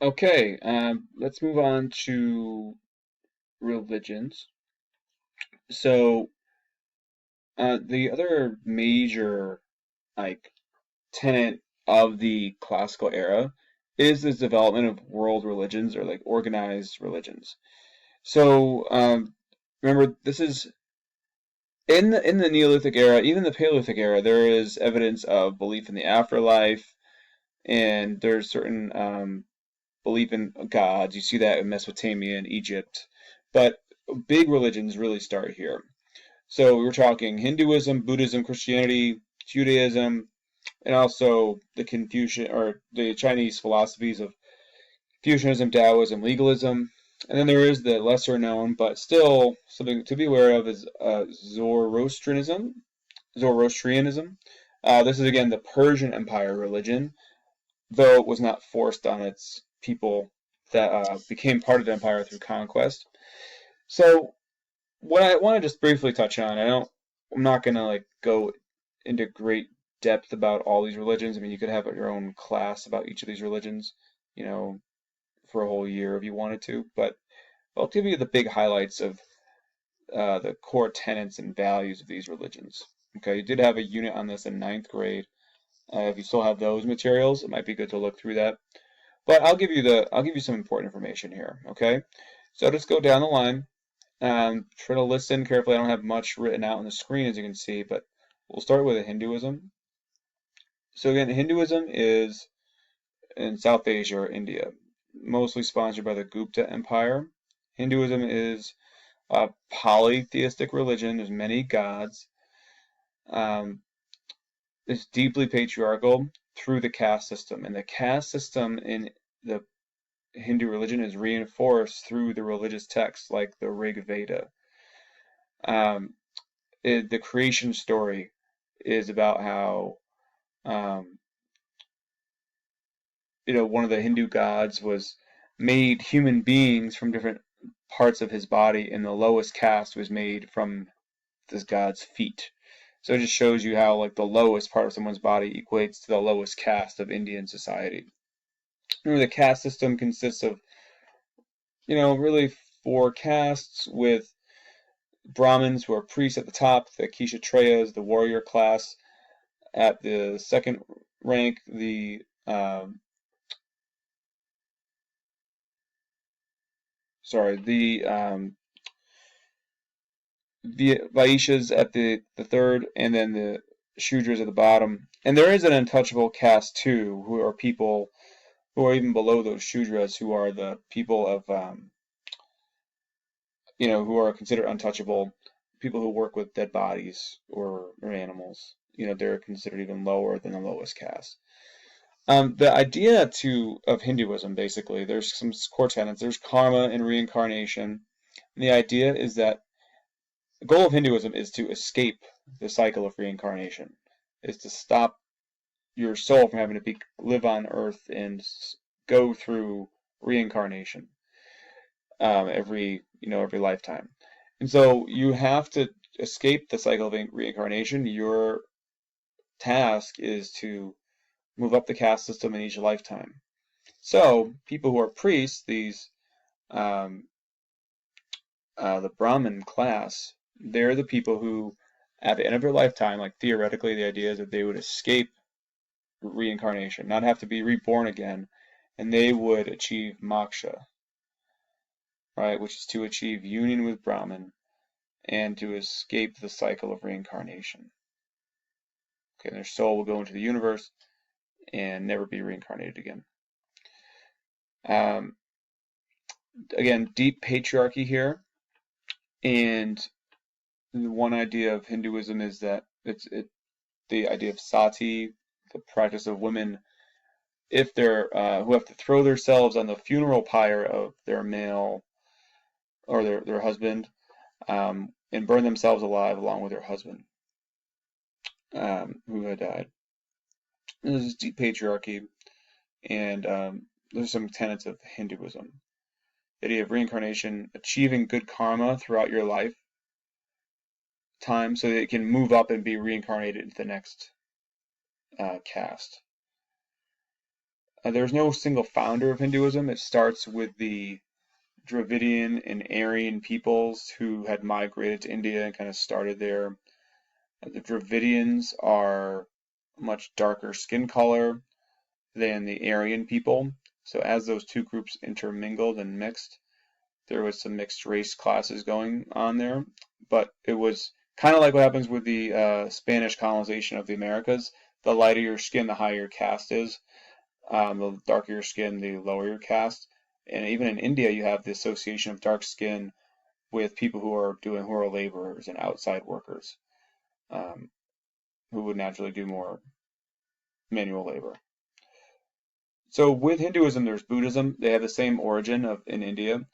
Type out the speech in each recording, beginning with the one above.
Okay, let's move on to religions. So, the other major like tenet of the classical era is this development of world religions or like organized religions. So, remember, this is in the Neolithic era, even the Paleolithic era. There is evidence of belief in the afterlife, and there's certain belief in gods. You see that in Mesopotamia and Egypt. But big religions really start here. So we're talking Hinduism, Buddhism, Christianity, Judaism, and also the Confucian or the Chinese philosophies of Confucianism, Taoism, legalism. And then there is the lesser known, but still something to be aware of is Zoroastrianism. Zoroastrianism. This is again the Persian Empire religion, though it was not forced on its people that became part of the empire through conquest. So what I want to just briefly touch on, I'm not gonna like go into great depth about all these religions. I mean, you could have your own class about each of these religions, you know, for a whole year if you wanted to. But I'll give you the big highlights of the core tenets and values of these religions. Okay, you did have a unit on this in ninth grade. If you still have those materials, it might be good to look through that. But I'll give you some important information here. Okay, so just go down the line. Try to listen carefully. I don't have much written out on the screen as you can see, but we'll start with Hinduism. So again, Hinduism is in South Asia or India, mostly sponsored by the Gupta Empire. Hinduism is a polytheistic religion. There's many gods. Um, it's deeply patriarchal through the caste system, and the caste system in the Hindu religion is reinforced through the religious texts like the Rig Veda. Um, the creation story is about how um, one of the Hindu gods was made human beings from different parts of his body, and the lowest caste was made from this god's feet. So it just shows you how like the lowest part of someone's body equates to the lowest caste of Indian society. Remember, the caste system consists of really four castes with Brahmins who are priests at the top, the Kshatriyas, the warrior class at the second rank, the Vaishyas at the third, and then the Shudras at the bottom. And there is an untouchable caste too, who are people who are even below those Shudras, who are the people of who are considered untouchable, people who work with dead bodies or animals. They're considered even lower than the lowest caste. The idea of Hinduism, basically, there's some core tenets. There's karma and reincarnation. And the idea is that the goal of Hinduism is to escape the cycle of reincarnation, is to stop your soul from having to live on Earth and go through reincarnation every lifetime. And so you have to escape the cycle of reincarnation. Your task is to move up the caste system in each lifetime. So people who are priests, um, the Brahmin class, they're the people who, at the end of their lifetime, like theoretically, the idea is that they would escape reincarnation, not have to be reborn again, and they would achieve moksha, right, which is to achieve union with Brahman and to escape the cycle of reincarnation. Okay, their soul will go into the universe and never be reincarnated again. Um, Again, deep patriarchy here, and one idea of Hinduism is that the idea of sati, the practice of women if they're who have to throw themselves on the funeral pyre of their male or their husband and burn themselves alive along with their husband who had died. And this is deep patriarchy, and there's some tenets of Hinduism. The idea of reincarnation, achieving good karma throughout your life time so that it can move up and be reincarnated into the next caste. There's no single founder of Hinduism. It starts with the Dravidian and Aryan peoples who had migrated to India and kind of started there. The Dravidians are much darker skin color than the Aryan people. So as those two groups intermingled and mixed, there was some mixed race classes going on there. But it was kind of like what happens with the Spanish colonization of the Americas. The lighter your skin, the higher your caste is. The darker your skin, the lower your caste. And even in India, you have the association of dark skin with people who are laborers and outside workers, um, who would naturally do more manual labor. So with Hinduism, there's Buddhism. They have the same origin in India.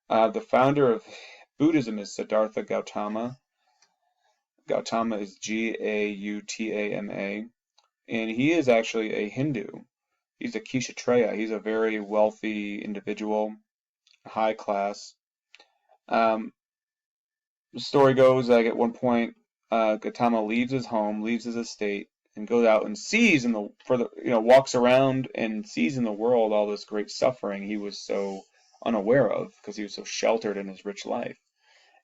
The founder of Buddhism is Siddhartha Gautama. Gautama is Gautama, and he is actually a Hindu. He's a Kshatriya. He's a very wealthy individual, high class. The story goes like at one point, Gautama leaves his home, leaves his estate, and goes out and sees walks around and sees in the world all this great suffering he was so unaware of because he was so sheltered in his rich life.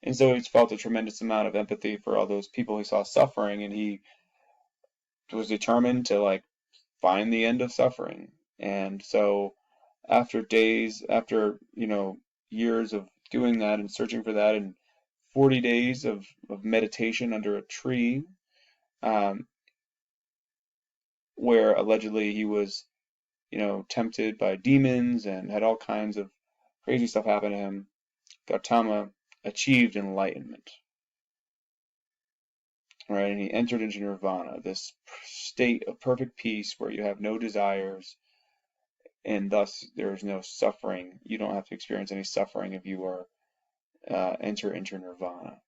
And so he's felt a tremendous amount of empathy for all those people he saw suffering, and he was determined to like find the end of suffering. And so after years of doing that and searching for that, and 40 days of meditation under a tree, um, where allegedly he was, tempted by demons and had all kinds of crazy stuff happen to him, Gautama achieved enlightenment. Right, and he entered into nirvana, this state of perfect peace where you have no desires, and thus there is no suffering. You don't have to experience any suffering if you are enter into nirvana.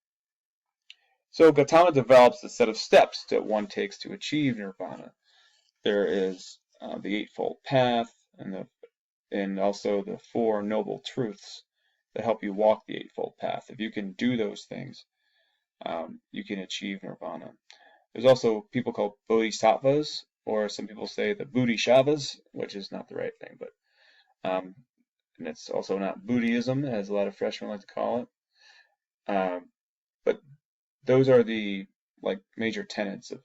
So Gautama develops a set of steps that one takes to achieve nirvana. There is the Eightfold Path, and also the Four Noble Truths that help you walk the Eightfold Path. If you can do those things, you can achieve nirvana. There's also people called bodhisattvas, or some people say the bodhisattvas, which is not the right thing, but and it's also not Buddhism, as a lot of freshmen like to call it. But those are the major tenets of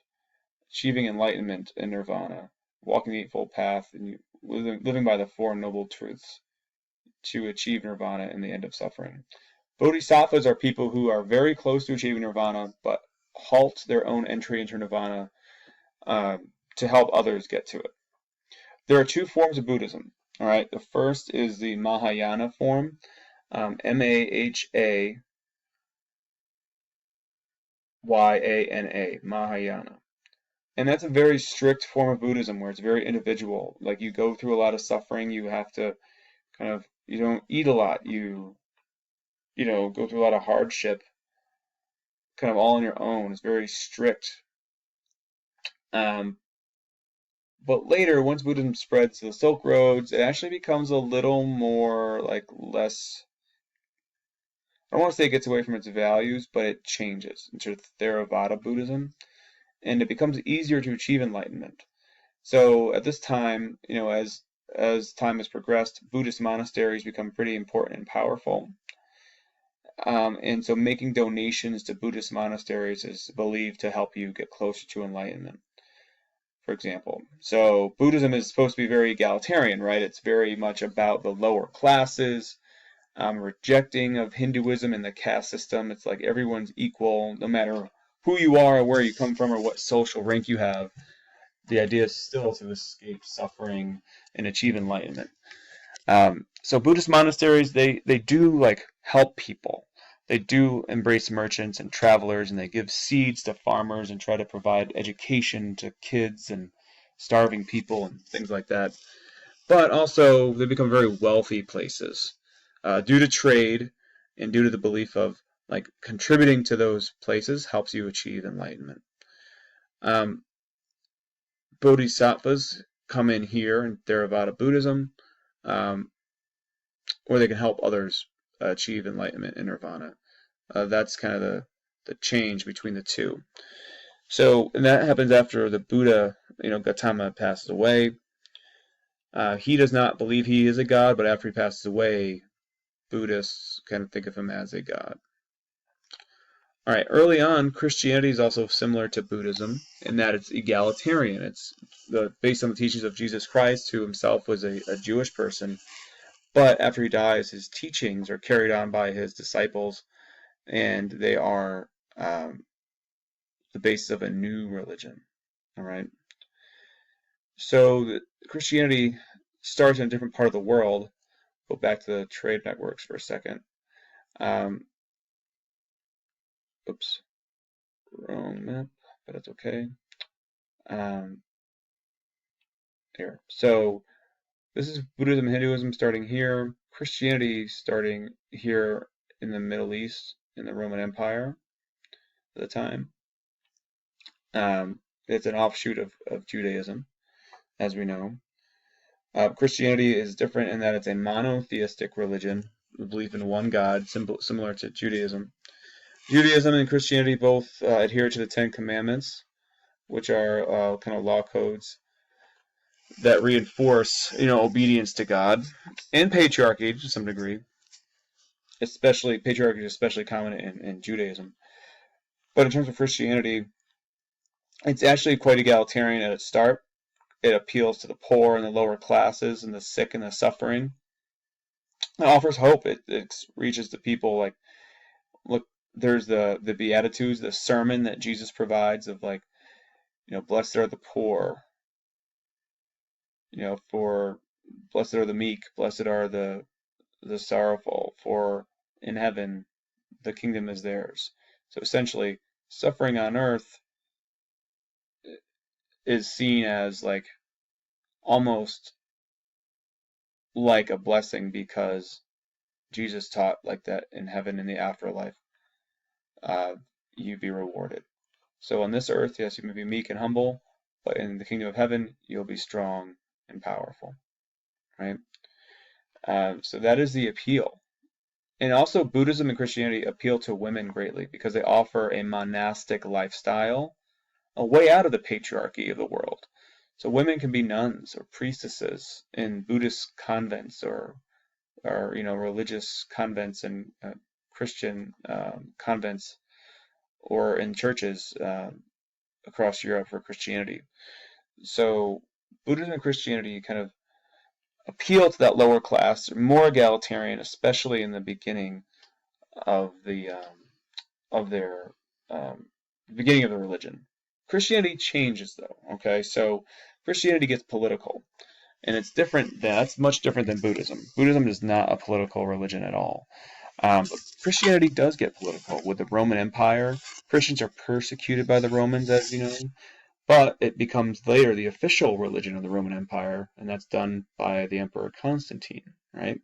achieving enlightenment and nirvana, walking the Eightfold Path, and living by the Four Noble Truths to achieve nirvana and the end of suffering. Bodhisattvas are people who are very close to achieving nirvana, but halt their own entry into nirvana to help others get to it. There are two forms of Buddhism. All right, the first is the Mahayana form, Mahayana, Mahayana. And that's a very strict form of Buddhism where it's very individual. Like you go through a lot of suffering, you have to you don't eat a lot, you go through a lot of hardship, kind of all on your own. It's very strict. But later, once Buddhism spreads to the Silk Roads, it actually becomes a little more less. I don't want to say it gets away from its values, but it changes into Theravada Buddhism, and it becomes easier to achieve enlightenment. So at this time, as time has progressed, Buddhist monasteries become pretty important and powerful. And so making donations to Buddhist monasteries is believed to help you get closer to enlightenment, for example. So Buddhism is supposed to be very egalitarian, right? It's very much about the lower classes, rejecting of Hinduism and the caste system. It's like everyone's equal, no matter who you are or where you come from or what social rank you have. The idea is still to escape suffering and achieve enlightenment. So Buddhist monasteries, they do help people. They do embrace merchants and travelers, and they give seeds to farmers and try to provide education to kids and starving people and things like that. But also, they become very wealthy places due to trade and due to the belief of contributing to those places helps you achieve enlightenment. Bodhisattvas come in here in Theravada Buddhism, or they can help others achieve enlightenment and nirvana. That's kind of the change between the two. So, and that happens after the Buddha, Gautama passes away. He does not believe he is a god, but after he passes away, Buddhists kind of think of him as a god. All right, early on, Christianity is also similar to Buddhism in that it's egalitarian. It's based on the teachings of Jesus Christ, who himself was a Jewish person. But after he dies, his teachings are carried on by his disciples, and they are the basis of a new religion. All right. So Christianity starts in a different part of the world. Go back to the trade networks for a second. Oops, wrong map, but that's okay. Here. So this is Buddhism and Hinduism starting here. Christianity starting here in the Middle East, in the Roman Empire at the time. It's an offshoot of Judaism, as we know. Christianity is different in that it's a monotheistic religion, the belief in one God, similar to Judaism. Judaism and Christianity both adhere to the Ten Commandments, which are kind of law codes that reinforce, obedience to God, and patriarchy to some degree. Especially patriarchy is especially common in Judaism. But in terms of Christianity, it's actually quite egalitarian at its start. It appeals to the poor and the lower classes and the sick and the suffering. It offers hope. It reaches the people. Like, look, there's the Beatitudes, the sermon that Jesus provides of like, blessed are the poor. For blessed are the meek, blessed are the sorrowful, for in heaven the kingdom is theirs. So essentially, suffering on earth is seen as like almost like a blessing because Jesus taught like that in heaven in the afterlife you'd be rewarded. So on this earth, yes, you may be meek and humble, but in the kingdom of heaven you'll be strong and powerful, right? So that is the appeal. And also Buddhism and Christianity appeal to women greatly because they offer a monastic lifestyle, a way out of the patriarchy of the world. So women can be nuns or priestesses in Buddhist convents or religious convents and Christian convents or in churches across Europe for Christianity. So Buddhism and Christianity kind of appeal to that lower class, more egalitarian, especially in the beginning of their beginning of the religion. Christianity changes though. Okay, so Christianity gets political, and it's different. That's much different than Buddhism. Buddhism is not a political religion at all. But Christianity does get political with the Roman Empire. Christians are persecuted by the Romans, as you know. But it becomes later the official religion of the Roman Empire, and that's done by the Emperor Constantine, right?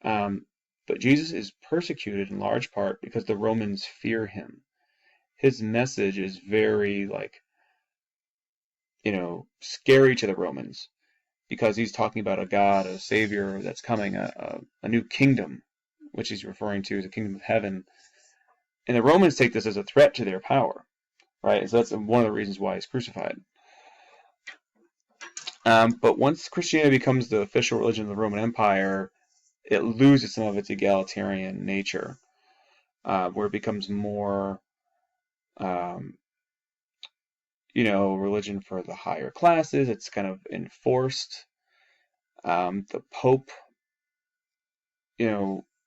But Jesus is persecuted in large part because the Romans fear him. His message is very, scary to the Romans because he's talking about a God, a Savior that's coming, a new kingdom, which he's referring to as the kingdom of heaven. And the Romans take this as a threat to their power. Right, so that's one of the reasons why he's crucified. But once Christianity becomes the official religion of the Roman Empire, it loses some of its egalitarian nature, where it becomes more, religion for the higher classes. It's kind of enforced. The Pope,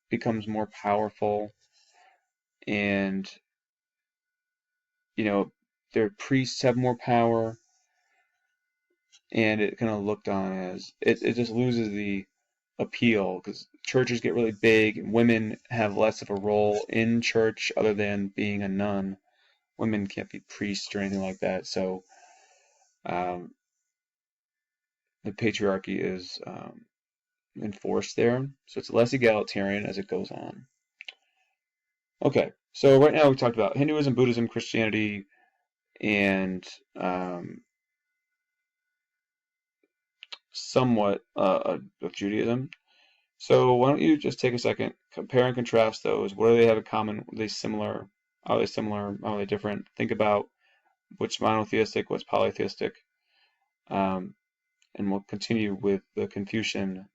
becomes more powerful, and their priests have more power. And it kind of looked on as it just loses the appeal because churches get really big and women have less of a role in church other than being a nun. Women can't be priests or anything like that, so the patriarchy is enforced there, so it's less egalitarian as it goes on. Okay, so right now we talked about Hinduism, Buddhism, Christianity, and somewhat of Judaism. So why don't you just take a second, compare and contrast those. What do they have in common? Are they similar? Are they similar? Are they different? Think about which monotheistic, what's polytheistic. and we'll continue with the Confucian